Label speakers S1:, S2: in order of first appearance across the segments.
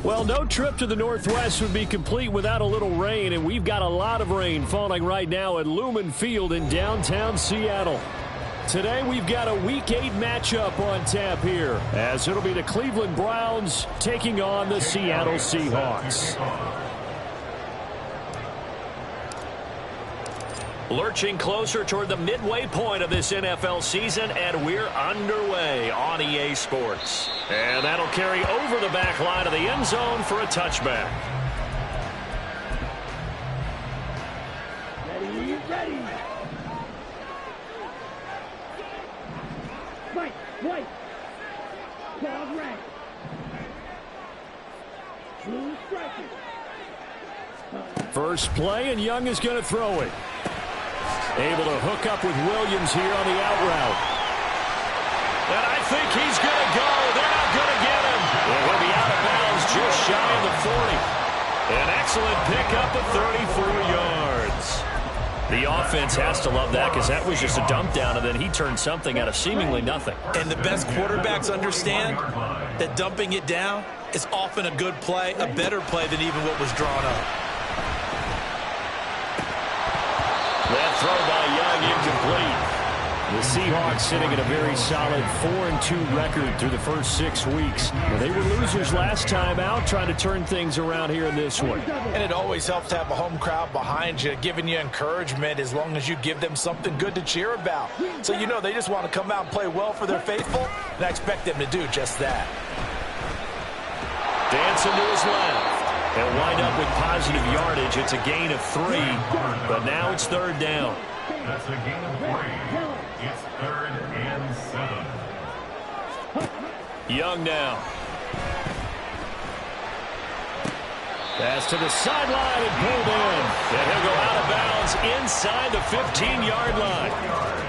S1: Well, no trip to the Northwest would be complete without a little rain, and we've got a lot of rain falling right now at Lumen Field in downtown Seattle. Today, we've got a Week 8 matchup on tap here, as it'll be the Cleveland Browns taking on the Seattle Seahawks. Lurching closer toward the midway point of this NFL season, and we're underway on EA Sports. And that'll carry over the back line of the end zone for a touchback.
S2: Ready. White. Ball right. Blue strikers.
S1: First play, and Young is going to throw it. Able to hook up with Williams here on the out route. And I think he's going to go. They're not going to get him. He'll be out of bounds just shy of the 40. An excellent pickup of 34 yards. The offense has to love that because that was just a dump down, and then he turned something out of seemingly nothing.
S3: And the best quarterbacks understand that dumping it down is often a good play, a better play than even what was drawn up.
S1: That throw by Young incomplete. The Seahawks sitting at a very solid 4-2 record through the first 6 weeks. They were losers last time out, trying to turn things around here in this one.
S3: And it always helps to have a home crowd behind you, giving you encouragement as long as you give them something good to cheer about. So you know they just want to come out and play well for their faithful, and I expect them to do just that.
S1: Dancing to his left. They'll wind up with positive yardage. It's a gain of 3, but now it's third down.
S4: That's a gain of 3. It's 3rd and 7.
S1: Young now. Pass to the sideline and pulled in. And he'll go out of bounds inside the 15-yard line.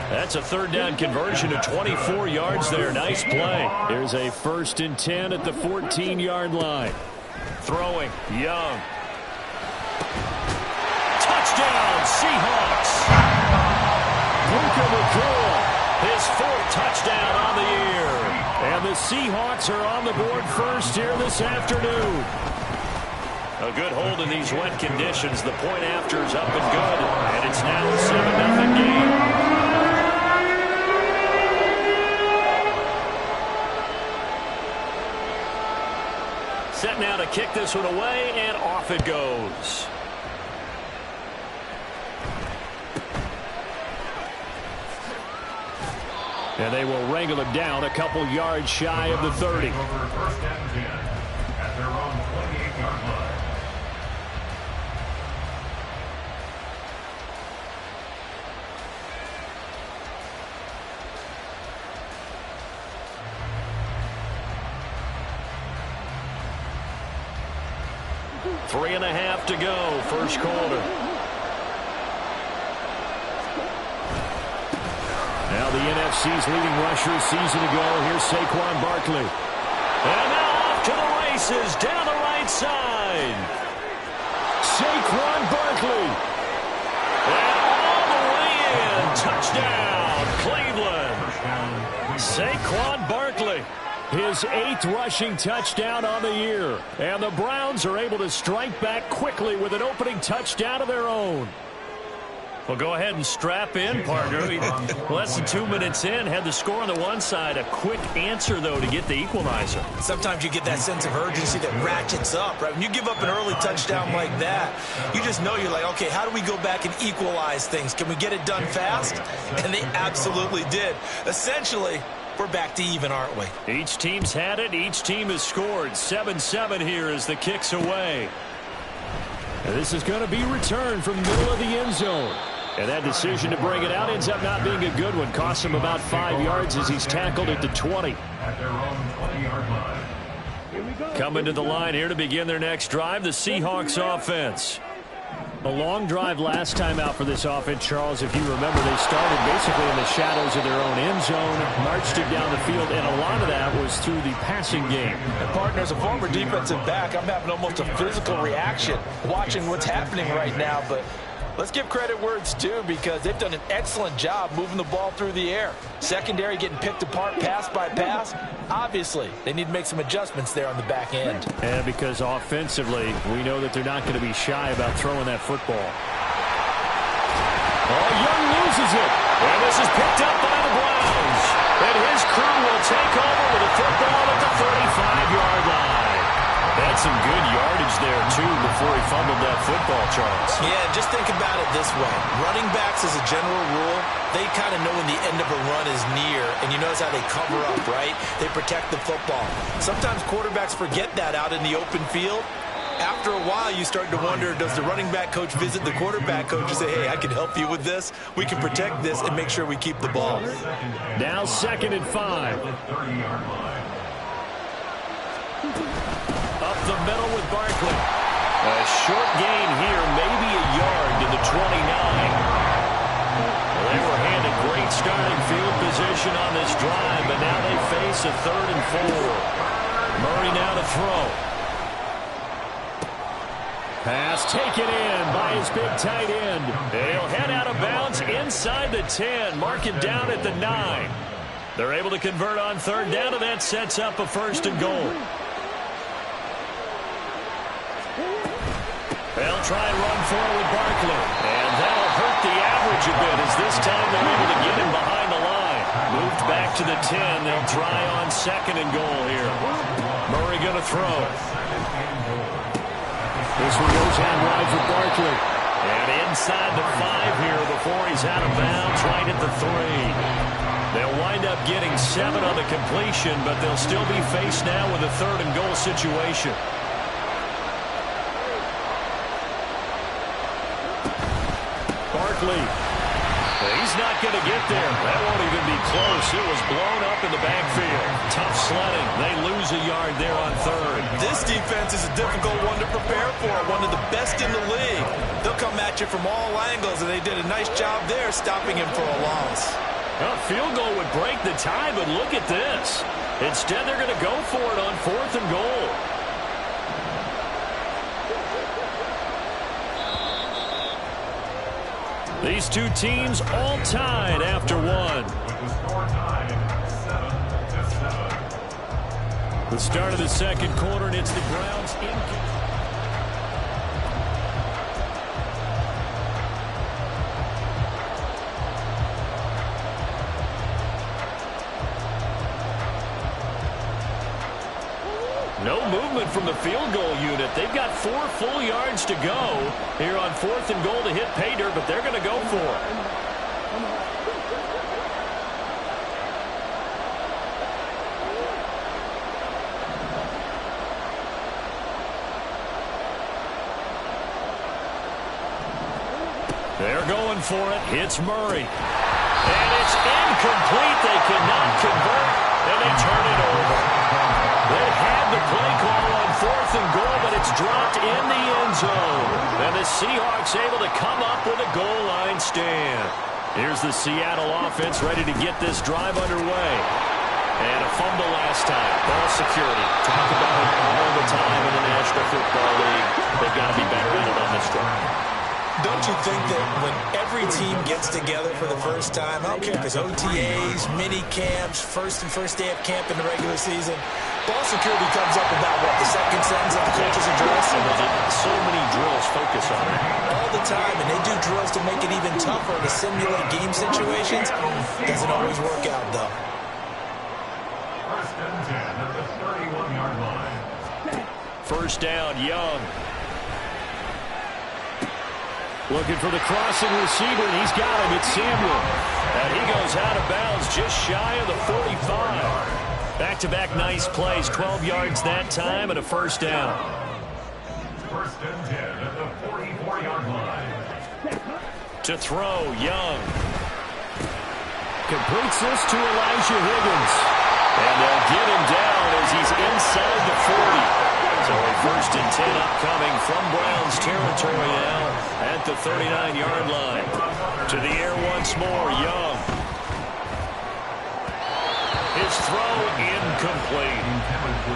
S1: That's a third down conversion of 24 yards there. Nice play. Here's a 1st and 10 at the 14-yard line. Throwing, Young. Touchdown, Seahawks. Luka McCool, his 4th touchdown on the year. And the Seahawks are on the board first here this afternoon. A good hold in these wet conditions. The point after is up and good. And it's now a 7-0 game. Set now to kick this one away, and off it goes. And they will wrangle it down a couple yards shy of the 30.
S4: Over 1st and 10 at their own 28-yard line.
S1: Three and a half to go, first quarter. Now the NFC's leading rusher a season ago. Here's Saquon Barkley. And now off to the races down the right side. Saquon Barkley. And all the way in. Touchdown, Cleveland. Saquon Barkley. His 8th rushing touchdown on the year. And the Browns are able to strike back quickly with an opening touchdown of their own. Well, go ahead and strap in, partner. Less than 2 minutes in, had the score on the one side. A quick answer, though, to get the equalizer.
S3: Sometimes you get that sense of urgency that ratchets up, right? When you give up an early touchdown like that, you just know you're like, okay, how do we go back and equalize things? Can we get it done fast? And they absolutely did. Essentially, we're back to even, aren't we?
S1: Each team's had it. Each team has scored. 7-7 here as the kick's away. And this is going to be returned from the middle of the end zone. And that decision to bring it out ends up not being a good one. Costs him about 5 yards as he's tackled at the 20.
S4: At their own 20-yard line.
S1: Coming to the line here to begin their next drive, the Seahawks offense. A long drive last time out for this offense, Charles. If you remember, they started basically in the shadows of their own end zone, marched it down the field, and a lot of that was through the passing game.
S3: And partner, as a former defensive back, I'm having almost a physical reaction watching what's happening right now, but Let's give credit where it's due because they've done an excellent job moving the ball through the air. Secondary getting picked apart pass by pass. Obviously, they need to make some adjustments there on the back end.
S1: And because offensively, we know that they're not going to be shy about throwing that football. Oh, Young loses it. And this is picked up by the Browns. And his crew will take over with a football at the 35-yard line. That's some good yardage there, too, before he fumbled that football, Charles.
S3: Yeah, just think about it this way. Running backs, as a general rule, they kind of know when the end of a run is near, and you notice how they cover up, right? They protect the football. Sometimes quarterbacks forget that out in the open field. After a while, you start to wonder, does the running back coach visit the quarterback coach and say, hey, I can help you with this. We can protect this and make sure we keep the ball.
S1: Now 2nd and 5. Up the middle with Barkley. A short gain here, maybe a yard to the 29. They were handed great starting field position on this drive, but now they face a 3rd and 4. Murray now to throw. Pass taken in by his big tight end. He'll head out of bounds inside the 10. Mark him down at the 9. They're able to convert on 3rd down, and that sets up a 1st and goal. They'll try and run forward with Barkley. And that'll hurt the average a bit as this time they're able to get him behind the line. Moved back to the 10. They'll try on 2nd and goal here. Murray going to throw. This one goes out wide for Barkley. And inside the 5 here before he's out of bounds right at the 3. They'll wind up getting 7 on the completion, but they'll still be faced now with a 3rd and goal situation. Barkley. He's not going to get there. That won't even be close. It was blown up in the backfield. Tough sledding. They lose a yard there on 3rd.
S3: This defense is a difficult one to prepare for. One of the best in the league. They'll come at you from all angles, and they did a nice job there stopping him for a loss.
S1: A field goal would break the tie, but look at this. Instead, they're going to go for it on 4th and goal. These two teams all tied after 1. The start of the 2nd quarter, and it's the Browns in. No movement from the field goal unit. They've got 4 full yards to go here on 4th and goal to hit pay dirt, but they're going to go for it. They're going for it. It's Murray. And it's incomplete. They cannot convert, and they turn it over. They had the play call on 4th and goal, but it's dropped in the end zone. And the Seahawks able to come up with a goal line stand. Here's the Seattle offense ready to get this drive underway. And a fumble last time. Ball security. Talk about it all the time in the National Football League. They've got to be better at it on this drive.
S3: Don't you think that when every team gets together for the first time, I don't care if it's OTAs, mini camps, first day of camp in the regular season, ball security comes up about what, the second sentence of the coach's address?
S1: So many drills focus on it.
S3: All the time, and they do drills to make it even tougher to simulate game situations. Doesn't always work out, though.
S4: 1st and 10 at the 31-yard line.
S1: 1st down, Young. Looking for the crossing receiver, and he's got him. It's Samuel. And he goes out of bounds just shy of the 45. Back-to-back nice plays. 12 yards that time and a 1st down.
S4: 1st and 10 at the 44-yard line.
S1: To throw, Young. Completes this to Elijah Higgins. And they'll get him down as he's inside the 40. So a 1st and 10 upcoming from Browns territory now at the 39-yard line. To the air once more, Young. His throw incomplete.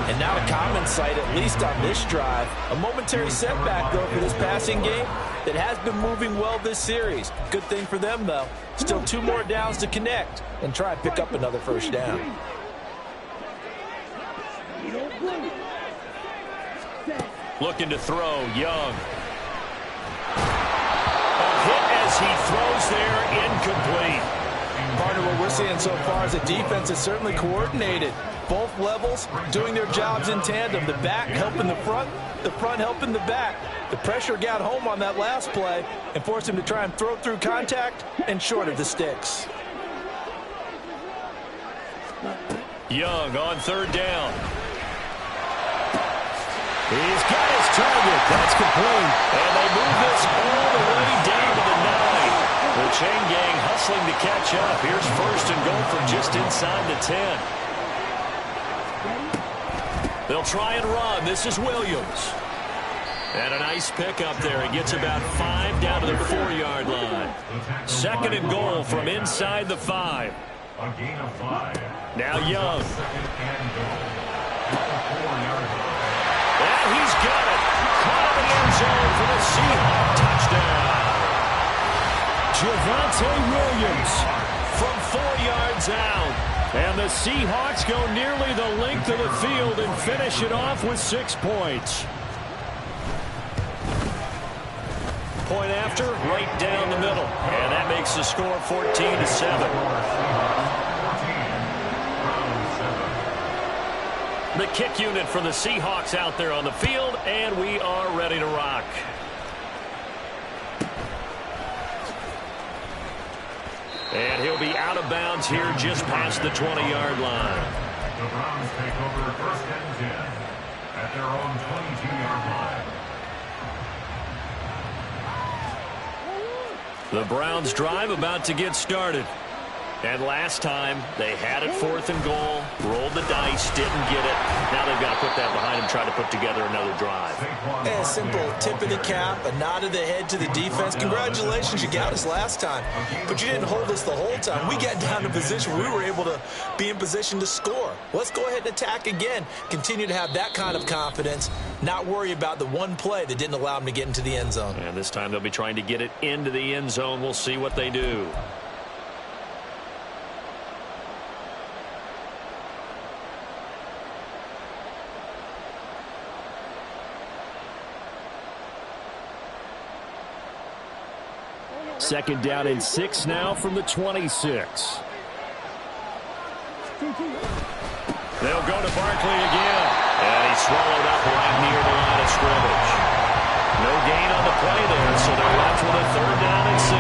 S3: And now a common sight, at least on this drive. A momentary setback, though, for this passing game that has been moving well this series. Good thing for them, though. Still 2 more downs to connect and try and pick up another first down.
S1: Looking to throw, Young. A hit as he throws there, incomplete.
S3: Partner, what we're seeing so far is the defense is certainly coordinated. Both levels doing their jobs in tandem. The back helping the front helping the back. The pressure got home on that last play and forced him to try and throw through contact and short of the sticks.
S1: Young on 3rd down. He's got his target. That's complete. And they move this all the way down to the 9. The chain gang hustling to catch up. Here's 1st and goal from just inside the 10. They'll try and run. This is Williams. And a nice pick up there. He gets about 5 down to the 4-yard line. 2nd and goal from inside the 5.
S4: A gain of 5.
S1: Now Young.
S4: 2nd and goal. At the 4-yard line.
S1: And he's got it. Caught in the end zone for the Seahawks touchdown. Javonte Williams from 4 yards out. And the Seahawks go nearly the length of the field and finish it off with 6 points. Point after, right down the middle. And that makes the score 14-7. The kick unit for the Seahawks out there on the field, and we are ready to rock. And he'll be out of bounds here just past the 20-yard line.
S4: The Browns take over 1st and 10 at their own 22-yard line.
S1: The Browns drive about to get started. And last time, they had it 4th and goal, rolled the dice, didn't get it. Now they've got to put that behind them, try to put together another drive.
S3: A simple tip of the cap, a nod of the head to the defense. Congratulations, you got us last time. But you didn't hold us the whole time. We got down to a position where we were able to be in position to score. Let's go ahead and attack again. Continue to have that kind of confidence, not worry about the one play that didn't allow them to get into the end zone.
S1: And this time they'll be trying to get it into the end zone. We'll see what they do. Second down and 6 now from the 26. They'll go to Barkley again. And he's swallowed up right near the line of scrimmage. No gain on the play there, so they're left with a 3rd down and 6.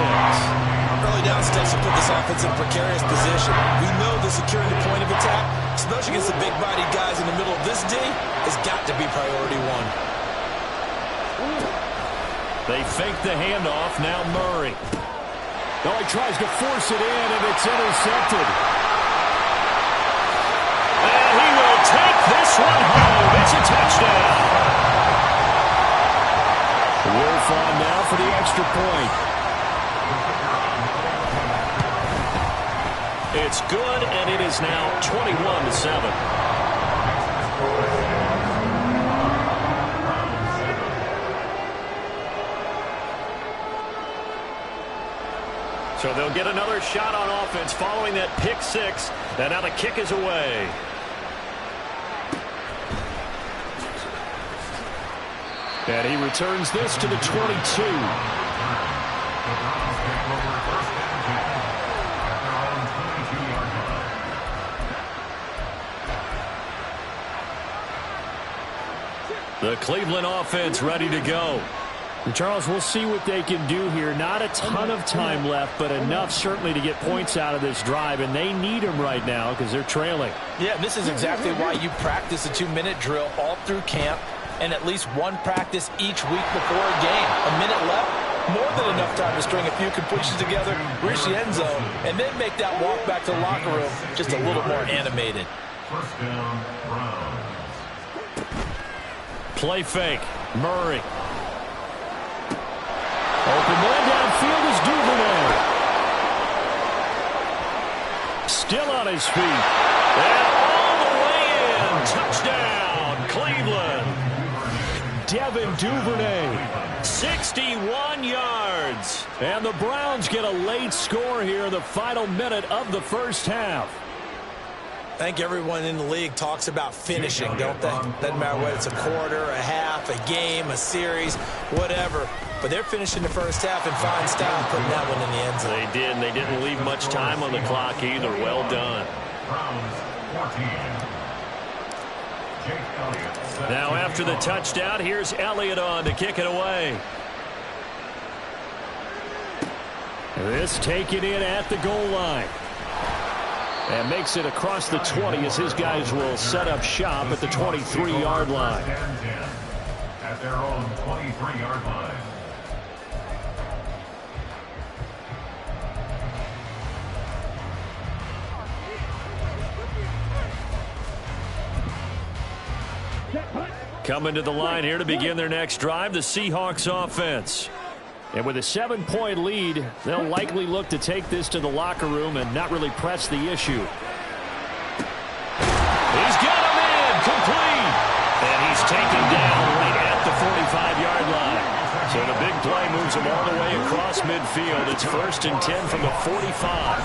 S3: Early down steps will put this offense in a precarious position. We know the securing the point of attack, especially against the big-bodied guys in the middle of this D, has got to be priority 1.
S1: They fake the handoff. Now Murray. Oh, he tries to force it in, and it's intercepted. And he will take this one home. It's a touchdown. Wolf on now for the extra point. It's good, and it is now 21-7. So they'll get another shot on offense following that pick 6. And now the kick is away. And he returns this to the 22. The Cleveland offense ready to go. Charles, we'll see what they can do here. Not a ton of time left, but enough certainly to get points out of this drive, and they need them right now because they're trailing.
S3: Yeah, this is exactly why you practice a 2-minute drill all through camp and at least one practice each week before a game. A minute left, more than enough time to string a few completions together, reach the end zone, and then make that walk back to the locker room just a little more animated.
S4: 1st down, Browns.
S1: Play fake. Murray. Open man downfield is Duvernay. Still on his feet. And all the way in. Touchdown, Cleveland. Devin Duvernay, 61 yards. And the Browns get a late score here in the final minute of the first half.
S3: I think everyone in the league talks about finishing, don't they? Doesn't matter whether it's a quarter, a half, a game, a series, whatever. But they're finishing the first half in fine style, putting that one in the end zone.
S1: They did, and they didn't leave much time on the clock either. Well done.
S4: Browns 14. Jake Elliott.
S1: Now after the touchdown, here's Elliott on to kick it away. This taken in at the goal line. And makes it across the 20 as his guys will set up shop at the 23-yard line.
S4: At their own 23-yard line.
S1: Coming to the line here to begin their next drive, the Seahawks offense. And with a 7-point lead, they'll likely look to take this to the locker room and not really press the issue. He's got him in, complete. And he's taken down right at the 45-yard line. So the big play moves him all the way across midfield. It's 1st and 10 from the 45.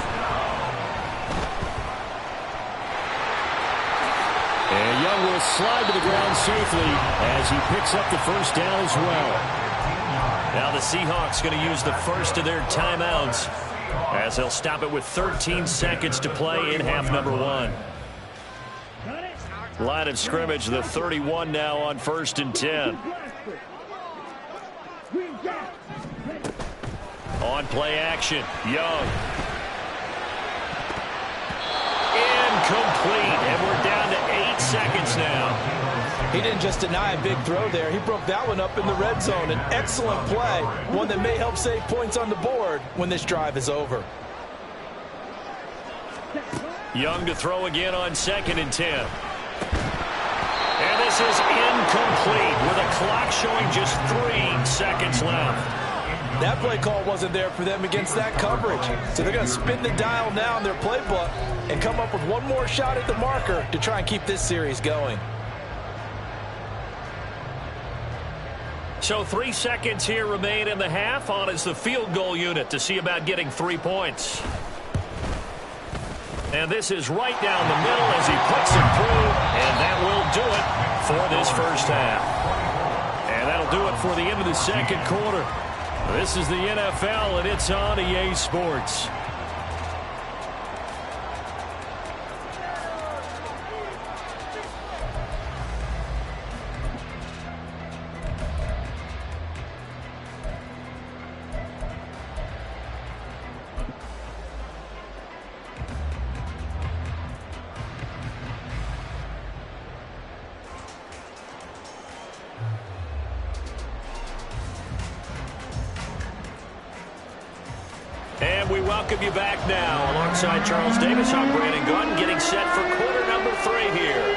S1: And Young will slide to the ground safely as he picks up the first down as well. Now the Seahawks going to use the first of their timeouts as they'll stop it with 13 seconds to play in half number 1. Line of scrimmage, the 31 now on 1st and 10. On play action, Young. Incomplete, and we're down to 8 seconds now.
S3: He didn't just deny a big throw there. He broke that one up in the red zone. An excellent play, one that may help save points on the board when this drive is over.
S1: Young to throw again on 2nd and 10. And this is incomplete with a clock showing just 3 seconds left.
S3: That play call wasn't there for them against that coverage. So they're going to spin the dial now in their playbook and come up with one more shot at the marker to try and keep this series going.
S1: So 3 seconds here remain in the half. On is the field goal unit to see about getting 3 points. And this is right down the middle as he puts it through. And that will do it for this first half. And that'll do it for the end of the second quarter. This is the NFL, and it's on EA Sports. And we welcome you back now. Alongside Charles Davis, I'm Brandon Gunn, getting set for quarter number 3 here.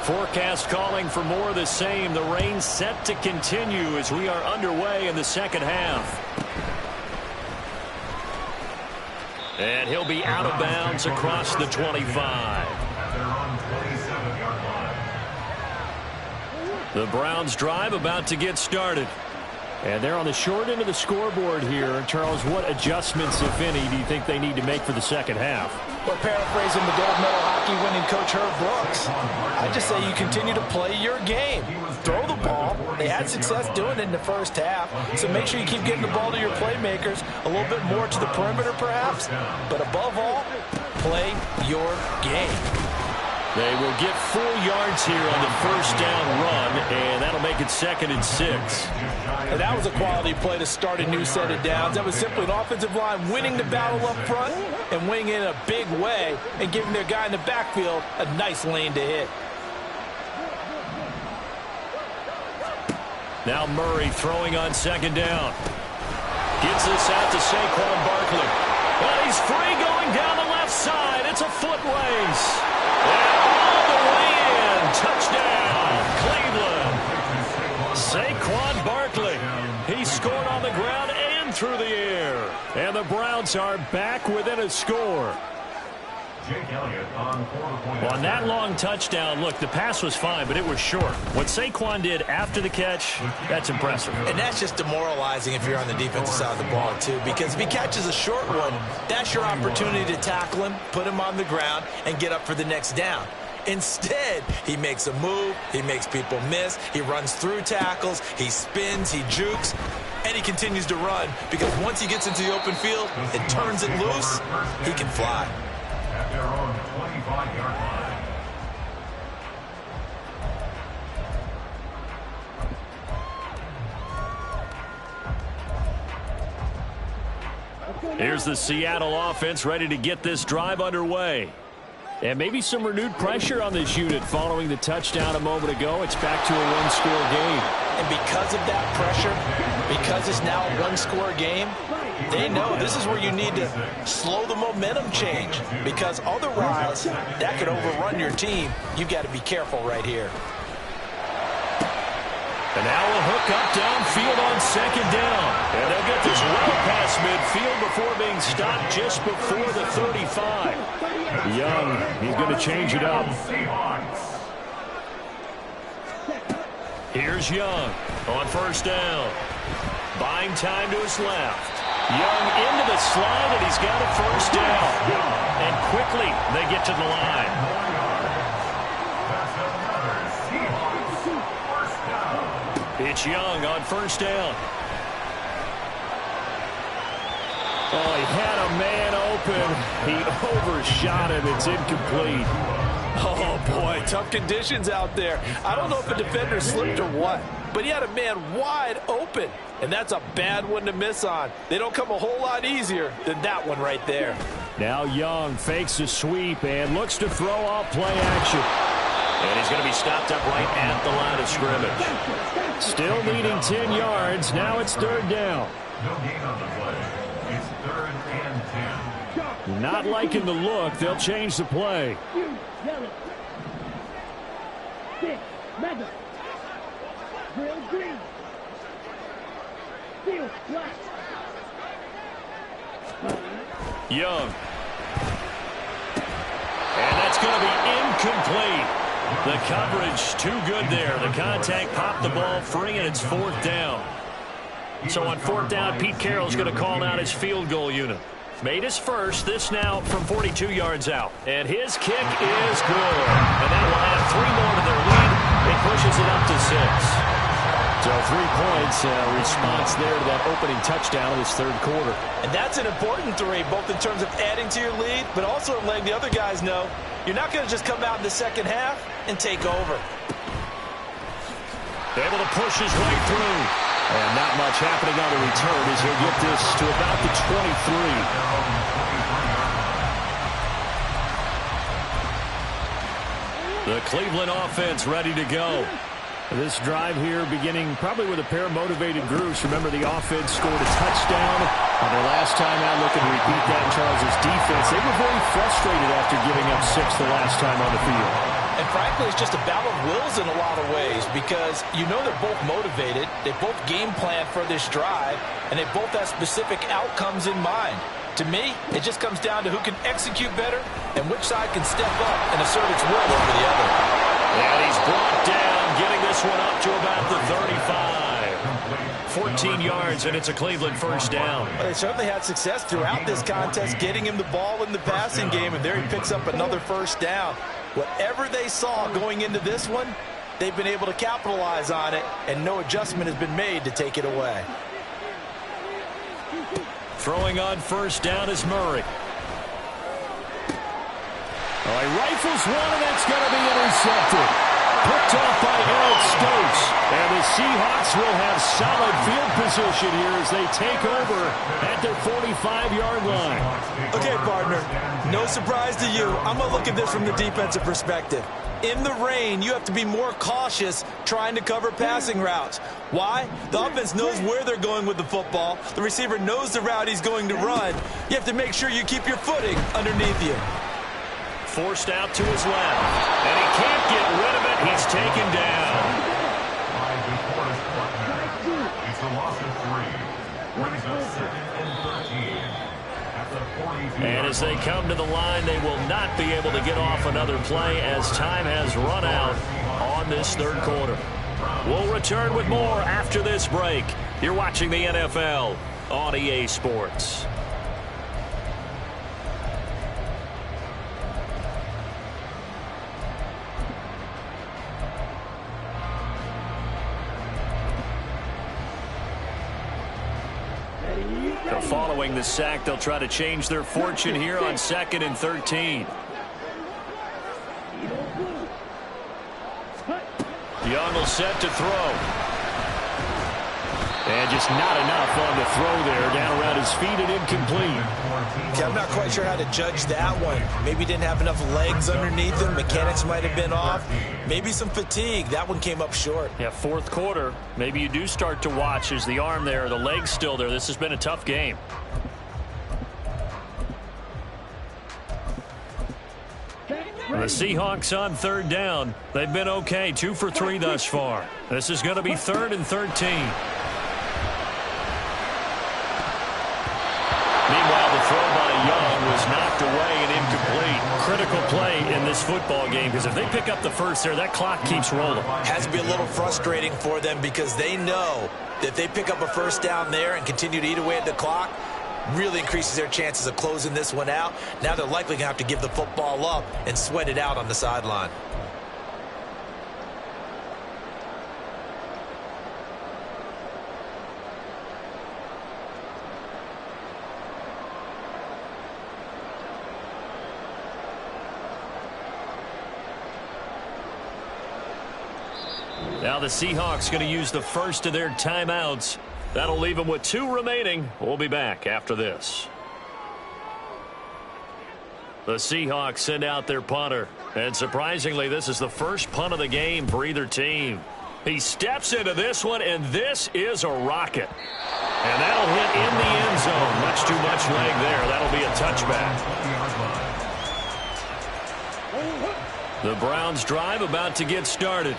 S1: Forecast calling for more of the same. The rain set to continue as we are underway in the second half. And he'll be out of bounds across the 25. The Browns drive about to get started. And they're on the short end of the scoreboard here. Charles, what adjustments, if any, do you think they need to make for the second half?
S3: Well, paraphrasing the gold medal hockey winning coach Herb Brooks, I just say you continue to play your game. Throw the ball. They had success doing it in the first half, so make sure you keep getting the ball to your playmakers, a little bit more to the perimeter perhaps, but above all, play your game.
S1: They will get 4 yards here on the first down run, and that'll make it 2nd and 6.
S3: And that was a quality play to start a new set of downs. That was simply an offensive line winning the battle up front and winning in a big way and giving their guy in the backfield a nice lane to hit.
S1: Now Murray throwing on 2nd down. Gets this out to Saquon Barkley. Well, he's free going. going down the left side. It's a foot race. And all the way in. Touchdown, Cleveland. Saquon Barkley. He scored on the ground and through the air. And the Browns are back within a score. On that long touchdown, look, the pass was fine, but it was short. What Saquon did after the catch, that's impressive.
S3: And that's just demoralizing if you're on the defensive side of the ball, too, because if he catches a short one, that's your opportunity to tackle him, put him on the ground, and get up for the next down. Instead, he makes a move, he makes people miss, he runs through tackles, he spins, he jukes, and he continues to run because once he gets into the open field and turns it loose, he can fly.
S4: At their own 25-yard line.
S1: Here's the Seattle offense ready to get this drive underway. And maybe some renewed pressure on this unit following the touchdown a moment ago. It's back to a one-score game.
S3: And because of that pressure, because it's now a one-score game, they know this is where you need to slow the momentum change, because otherwise that could overrun your team. You've got to be careful right here.
S1: And now a hook up downfield on second down. And they'll get this well past midfield before being stopped just before the 35. Young, he's going to change it up. Here's Young on first down. Buying time to his left. Young into the slide, and he's got a first down. And quickly they get to the line. It's Young on first down. Oh, he had a man open. He overshot him. It's incomplete.
S3: Oh, boy, tough conditions out there. I don't know if a defender slipped or what, but he had a man wide open, and that's a bad one to miss on. They don't come a whole lot easier than that one right there.
S1: Now Young fakes a sweep and looks to throw off play action. And he's going to be stopped up right at the line of scrimmage. Still needing 10 yards. Now it's third down.
S4: No gain on the play. It's 3rd and 10.
S1: Not liking the look. They'll change the play.
S2: Yellow. 6, Madden. Drill green. Steel black.
S1: Young. And that's going to be incomplete. The coverage too good there. The contact popped the ball free, and it's fourth down. So on fourth down, Pete Carroll's going to call out his field goal unit. Made his first, this now from 42 yards out. And his kick is good. And that will add 3 more to their lead. It pushes it up to 6. So 3 points, response there to that opening touchdown of this third quarter.
S3: And that's an important 3, both in terms of adding to your lead, but also letting the other guys know you're not going to just come out in the second half and take over.
S1: Able to push his way through. And not much happening on the return as he'll get this to about the 23. The Cleveland offense ready to go. This drive here beginning probably with a pair of motivated groups. Remember, the offense scored a touchdown on their last time out. Looking to repeat that. Charles' defense, they were very frustrated after giving up 6 the last time on the field.
S3: And frankly, it's just a battle of wills in a lot of ways, because you know they're both motivated, they both game plan for this drive, and they both have specific outcomes in mind. To me, it just comes down to who can execute better and which side can step up and assert its will over the other.
S1: And he's brought down, getting this one up to about the 35. 14 yards, and it's a Cleveland first down.
S3: Well, they certainly had success throughout this contest getting him the ball in the passing game, and there he picks up another first down. Whatever they saw going into this one, they've been able to capitalize on it, and no adjustment has been made to take it away.
S1: Throwing on first down is Murray. Oh, he rifles one, and that's going to be intercepted. picked off by Eric Stokes. And the Seahawks will have solid field position here as they take over at their 45-yard line.
S3: Okay, partner, no surprise to you. I'm going to look at this from the defensive perspective. In the rain, you have to be more cautious trying to cover passing routes. Why? The offense knows where they're going with the football. The receiver knows the route he's going to run. You have to make sure you keep your footing underneath you.
S1: Forced out to his left, and he can't get rid of it. He's taken down.
S4: It's a loss of 3. Brings up 2nd and 13 at the 42.
S1: And as they come to the line, they will not be able to get off another play as time has run out on this third quarter. We'll return with more after this break. You're watching the NFL on EA Sports. Following the sack, they'll try to change their fortune here on 2nd and 13. Young will set to throw. And just not enough on the throw there. Down around his feet and incomplete.
S3: Okay, I'm not quite sure how to judge that one. Maybe he didn't have enough legs underneath him. Mechanics might have been off. Maybe some fatigue. That one came up short.
S1: Yeah, fourth quarter. Maybe you do start to watch as the arm there, the leg's still there. This has been a tough game. The Seahawks on 3rd down. They've been okay, 2 for 3 thus far. This is going to be 3rd and 13. Meanwhile, the throw by Young was knocked away and incomplete. Critical play in this football game because if they pick up the first there, that clock keeps rolling.
S3: Has to be a little frustrating for them because they know that if they pick up a first down there and continue to eat away at the clock, really increases their chances of closing this one out. Now they're likely going to have to give the football up and sweat it out on the sideline.
S1: Now the Seahawks going to use the first of their timeouts. That'll leave them with 2 remaining. We'll be back after this. The Seahawks send out their punter. And surprisingly, this is the first punt of the game for either team. He steps into this one, and this is a rocket. And that'll hit in the end zone. Much too much leg there. That'll be a touchback. The Browns drive about to get started.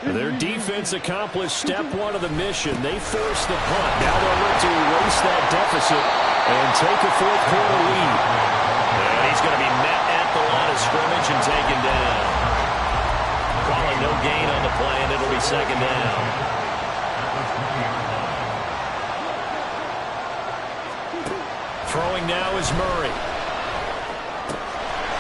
S1: Their defense accomplished step 1 of the mission. They forced the punt. Now they'll look to erase that deficit and take a fourth quarter lead. And he's going to be met at the line of scrimmage and taken down. Calling no gain on the play, and it'll be 2nd down. Throwing now is Murray.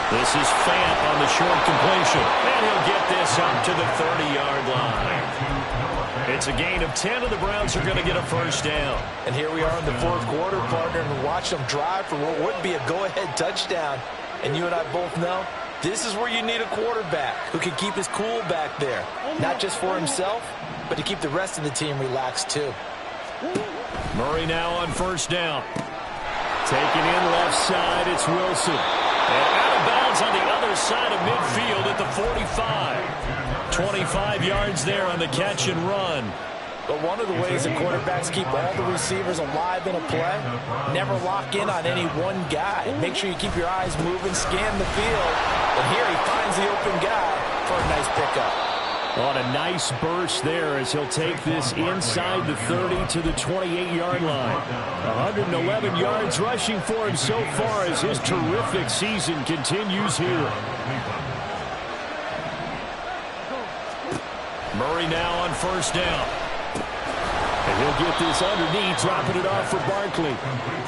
S1: This is Fant on the short completion. And he'll get this up to the 30-yard line. It's a gain of 10, and the Browns are going to get a first down.
S3: And here we are in the fourth quarter, partner, and watch them drive for what would be a go-ahead touchdown. And you and I both know this is where you need a quarterback who can keep his cool back there. Not just for himself, but to keep the rest of the team relaxed too.
S1: Murray now on first down. Taken in left side, it's Wilson. And out of bounds on the other side of midfield at the 45. 25 yards there on the catch and run.
S3: But one of the ways that quarterbacks keep all the receivers alive in a play, never lock in on any one guy. Make sure you keep your eyes moving, scan the field. And here he finds the open guy for a nice pickup.
S1: On a nice burst there as he'll take this inside the 30 to the 28-yard line. 111 yards rushing for him so far as his terrific season continues here. Murray now on first down. And he'll get this underneath, dropping it off for Barkley.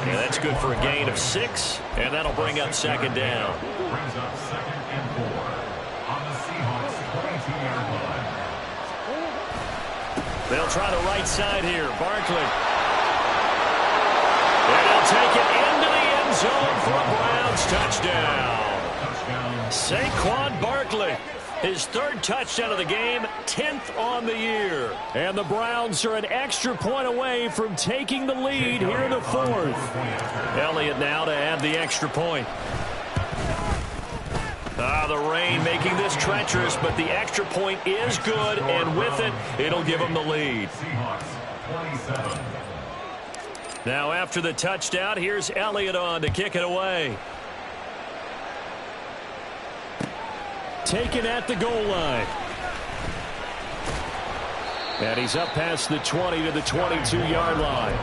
S1: Yeah, that's good for a gain of 6, and that'll bring up 2nd down.
S4: Brings up 2nd and 4 on the Seahawks 22-yard line.
S1: They'll try the right side here. Barkley. And he'll take it into the end zone for a Browns touchdown. Saquon Barkley. His third touchdown of the game, 10th on the year. And the Browns are an extra point away from taking the lead here in the fourth. Elliott now to add the extra point. The rain making this treacherous, but the extra point is good, and with it, it'll give them the lead. Now after the touchdown, here's Elliott on to kick it away. Taken at the goal line. And he's up past the 20 to the 22-yard line.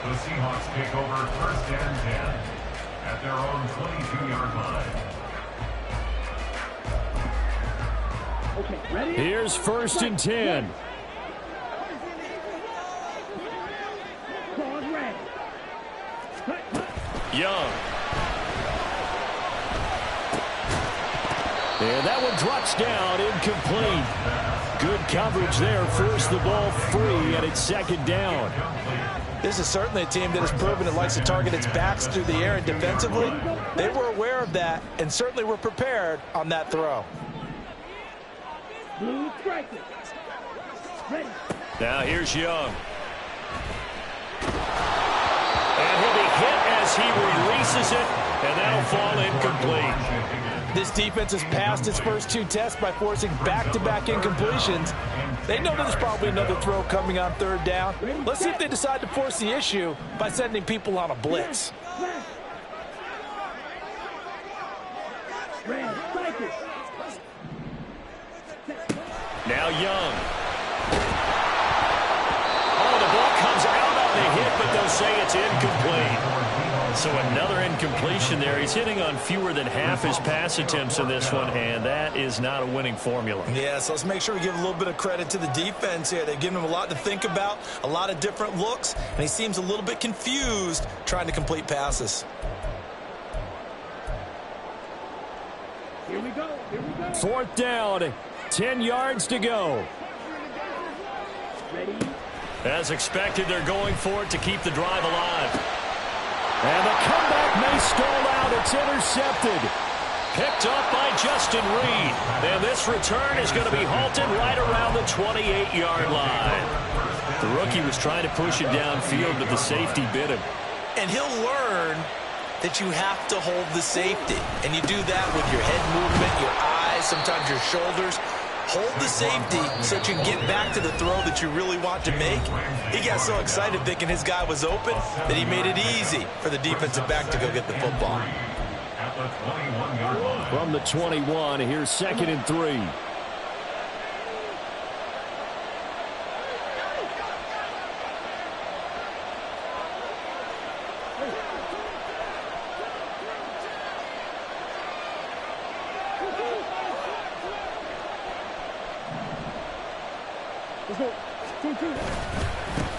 S4: The Seahawks take over first and 10 at their own 22-yard line.
S2: Okay, ready?
S1: Here's first and 10.
S2: Claws red.
S1: Young. And that one drops down, incomplete. Good coverage there, forced the ball free, and it's second down.
S3: This is certainly a team that has proven it likes to target its backs through the air and defensively. They were aware of that and certainly were prepared on that throw.
S2: Blue striker. Ready.
S1: Now here's Young. And he'll be hit as he releases it, and that'll fall incomplete.
S3: This defense has passed its first two tests by forcing back-to-back incompletions. They know there's probably another throw coming on third down. Let's see if they decide to force the issue by sending people on a blitz.
S2: Red striker.
S1: Now Young. Oh, the ball comes out on the hit, but they'll say it's incomplete. So another incompletion there. He's hitting on fewer than half his pass attempts in this one, and that is not a winning formula.
S3: Yeah, so let's make sure we give a little bit of credit to the defense here. They've given him a lot to think about, a lot of different looks, and he seems a little bit confused trying to complete passes.
S2: Here we go. Here we go.
S1: Fourth down, 10 yards to go.
S2: Ready.
S1: As expected, they're going for it to keep the drive alive. And the comeback may stall out. It's intercepted. Picked up by Justin Reed. And this return is going to be halted right around the 28-yard line. The rookie was trying to push it downfield, but the safety bit him.
S3: And he'll learn that you have to hold the safety. And you do that with your head movement, your eyes, sometimes your shoulders. Hold the safety so that you can get back to the throw that you really want to make. He got so excited thinking his guy was open that he made it easy for the defensive back to go get the football.
S1: From the 21, here's second and 3.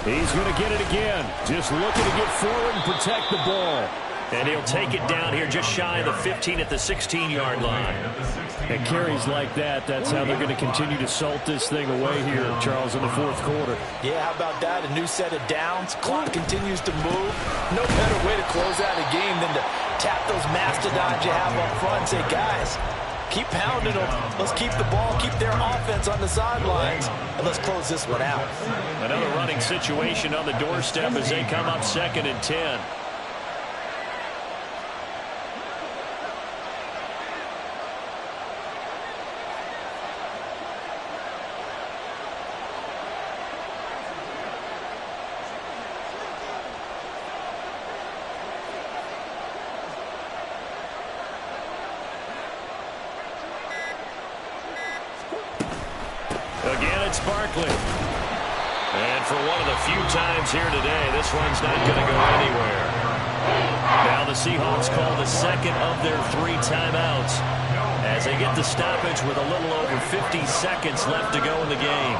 S1: He's going to get it again. Just looking to get forward and protect the ball. And he'll take it down here just shy of the 15 at the 16-yard line. And carries like that, that's how they're going to continue to salt this thing away here, Charles, in the fourth quarter.
S3: Yeah, how about that? A new set of downs. Clock continues to move. No better way to close out a game than to tap those mastodons you have up front and say, guys, keep pounding them. Let's keep the ball, keep their offense on the sidelines, and let's close this one out.
S1: Another running situation on the doorstep as they come up second and 10. Again, it's Barkley. And for one of the few times here today, this one's not going to go anywhere. Now the Seahawks call the second of their 3 timeouts as they get the stoppage with a little over 50 seconds left to go in the game.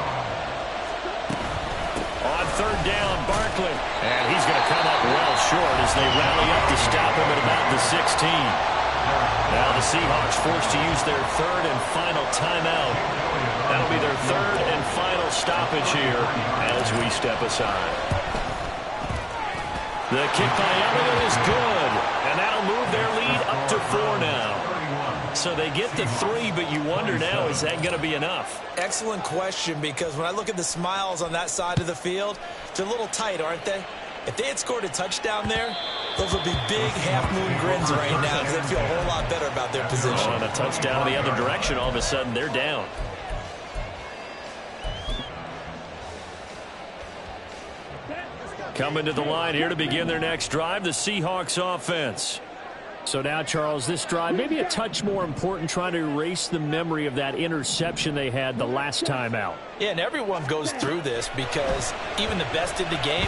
S1: On third down, Barkley. And he's going to come up well short as they rally up to stop him at about the 16. Now the Seahawks forced to use their third and final timeout. That'll be their third and final stoppage here as we step aside. The kick by Elliott is good, and that'll move their lead up to 4 now. So they get the 3, but you wonder now, is that going to be enough?
S3: Excellent question, because when I look at the smiles on that side of the field, they're a little tight, aren't they? If they had scored a touchdown there, those would be big half-moon grins right now because they feel a whole lot better about their position.
S1: On a touchdown the other direction, all of a sudden they're down. Coming to the line here to begin their next drive, the Seahawks offense.
S2: So now, Charles, this drive maybe a touch more important, trying to erase the memory of that interception they had the last time out.
S3: Yeah, and everyone goes through this because even the best in the game,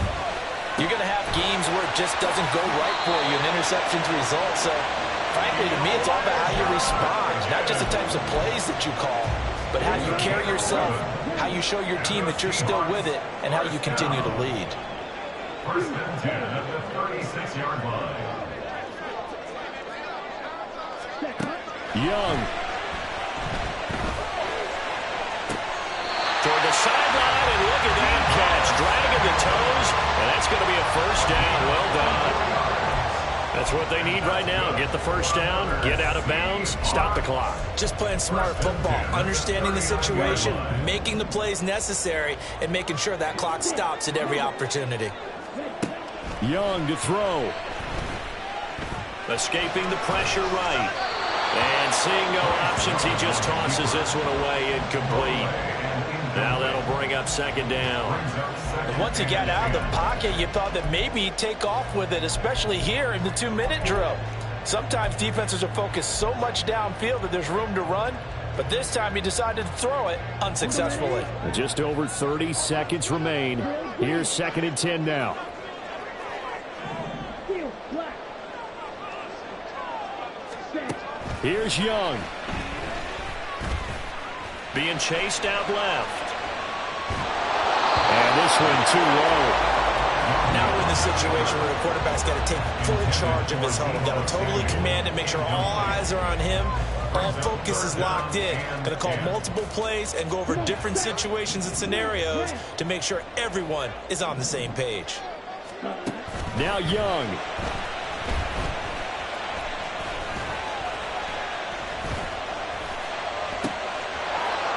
S3: you're going to have games where it just doesn't go right for you, and interceptions result. So, frankly, to me, it's all about how you respond, not just the types of plays that you call, but how you carry yourself, how you show your team that you're still with it, and how you continue to lead.
S4: First and 10 at the 36-yard line.
S1: Young. Toward the sideline, and look at that catch. Dragging the toes, and that's going to be a first down. Well done. That's what they need right now. Get the first down, get out of bounds, stop the clock.
S3: Just playing smart football, understanding the situation, making the plays necessary, and making sure that clock stops at every opportunity.
S1: Young to throw. Escaping the pressure right. And seeing no options, he just tosses this one away, incomplete. Now that'll bring up second down.
S3: And once he got out of the pocket, you thought that maybe he'd take off with it, especially here in the 2-minute drill. Sometimes defenses are focused so much downfield that there's room to run, but this time he decided to throw it unsuccessfully.
S1: Just over 30 seconds remain. Here's second and 10 now. Here's Young. Being chased out left. And this one too low.
S3: Now we're in the situation where the quarterback's got to take full charge of his huddle. Got to totally command it, make sure all eyes are on him. All focus is locked in. Going to call multiple plays and go over different situations and scenarios to make sure everyone is on the same page.
S1: Now Young.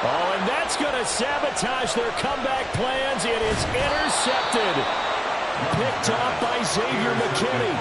S1: Oh, and that's going to sabotage their comeback plans. It is intercepted. Picked off by Xavier McKinney.